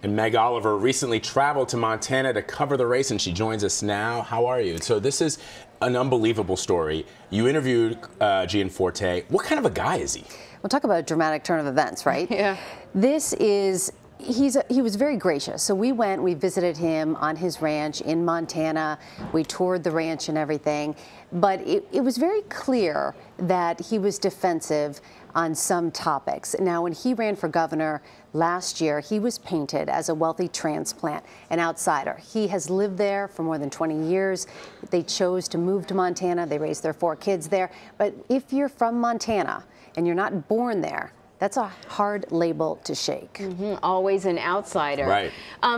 And Meg Oliver recently traveled to Montana to cover the race, and she joins us now. How are you? So this is an unbelievable story. You interviewed Gianforte. What kind of a guy is he? We'll talk about a dramatic turn of events, right? Yeah. He was very gracious. So we visited him on his ranch in Montana. We toured the ranch and everything. But it was very clear that he was defensive on some topics. Now, when he ran for governor last year, he was painted as a wealthy transplant, an outsider. He has lived there for more than 20 years. They chose to move to Montana. They raised their 4 kids there. But if you're from Montana and you're not born there, that's a hard label to shake. Always an outsider. Right.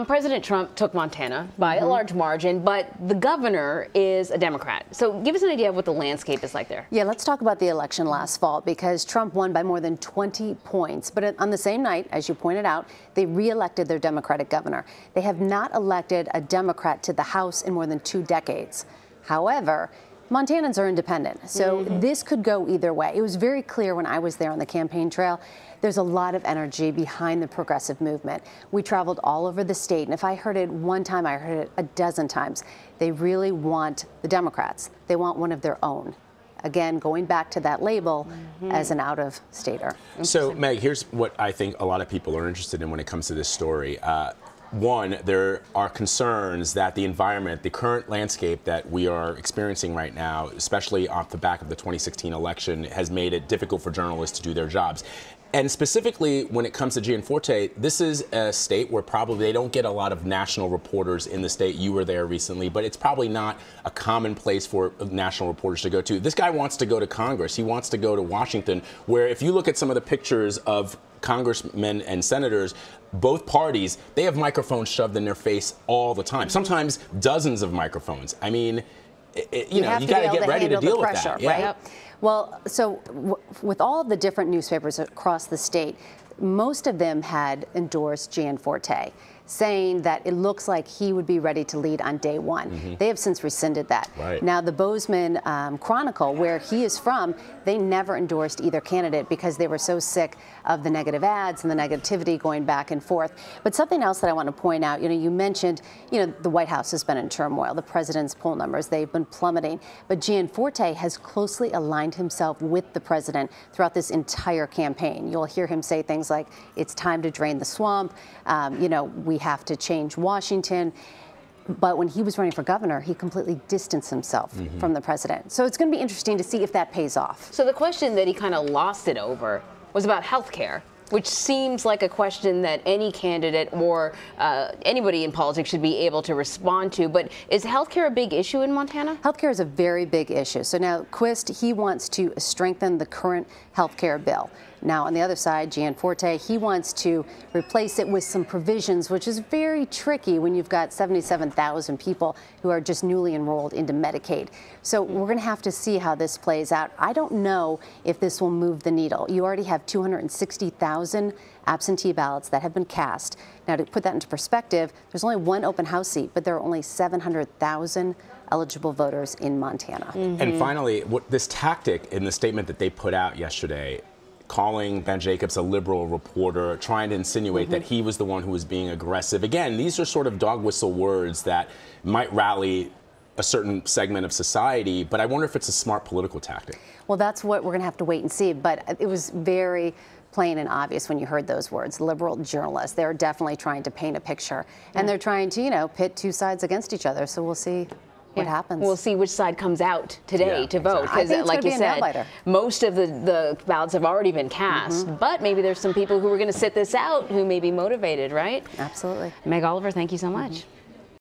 President Trump took Montana by a large margin, but the governor is a Democrat. So give us an idea of what the landscape is like there. Yeah, let's talk about the election last fall, because Trump won by more than 20 points. But on the same night, as you pointed out, they re-elected their Democratic governor. They have not elected a Democrat to the House in more than 2 decades. However, Montanans are independent, so this could go either way. It was very clear when I was there on the campaign trail. There's a lot of energy behind the progressive movement. We traveled all over the state, and if I heard it one time, I heard it a dozen times. They really want the Democrats. They want one of their own. Again, going back to that label as an out-of-stater. So, Meg, here's what I think a lot of people are interested in when it comes to this story. One, there are concerns that the environment, the current landscape that we are experiencing right now, especially off the back of the 2016 election, has made it difficult for journalists to do their jobs. And specifically, when it comes to Gianforte, this is a state where probably they don't get a lot of national reporters in the state. You were there recently, but it's probably not a common place for national reporters to go to. This guy wants to go to Congress. He wants to go to Washington, where if you look at some of the pictures of congressmen and senators, both parties, they have microphones shoved in their face all the time, sometimes dozens of microphones. I mean, you got to get ready to deal with that. Right? Yep. Well, so with all of the different newspapers across the state, most of them had endorsed Gianforte, saying that it looks like he would be ready to lead on day one. They have since rescinded that. Right. Now, the Bozeman Chronicle, where he is from, they never endorsed either candidate because they were so sick of the negative ads and the negativity going back and forth. But something else that I want to point out, you mentioned, the White House has been in turmoil. The president's poll numbers, they've been plummeting. But Gianforte has closely aligned himself with the president throughout this entire campaign. You'll hear him say things like, it's time to drain the swamp. We have to change Washington. But when he was running for governor, he completely distanced himself from the president. So it's going to be interesting to see if that pays off. So the question that he kind of lost it over was about health care, which seems like a question that any candidate or anybody in politics should be able to respond to. But is health care a big issue in Montana? Health care is a very big issue. So now Quist, he wants to strengthen the current health care bill. Now, on the other side, Gianforte, he wants to replace it with some provisions, which is very tricky when you've got 77,000 people who are just newly enrolled into Medicaid. So we're going to have to see how this plays out. I don't know if this will move the needle. You already have 260,000 absentee ballots that have been cast. Now, to put that into perspective, there's only 1 open house seat, but there are only 700,000 eligible voters in Montana. And finally, this tactic in the statement that they put out yesterday, calling Ben Jacobs a liberal reporter, trying to insinuate that he was the one who was being aggressive. Again, these are sort of dog whistle words that might rally a certain segment of society, but I wonder if it's a smart political tactic. Well, that's what we're going to have to wait and see, but it was very plain and obvious when you heard those words. Liberal journalists, they're definitely trying to paint a picture, and they're trying to, pit 2 sides against each other, so we'll see what happens. We'll see which side comes out today to vote. Because, like you said, most of the ballots have already been cast. But maybe there's some people who are going to sit this out who may be motivated, right? Absolutely. Meg Oliver, thank you so much.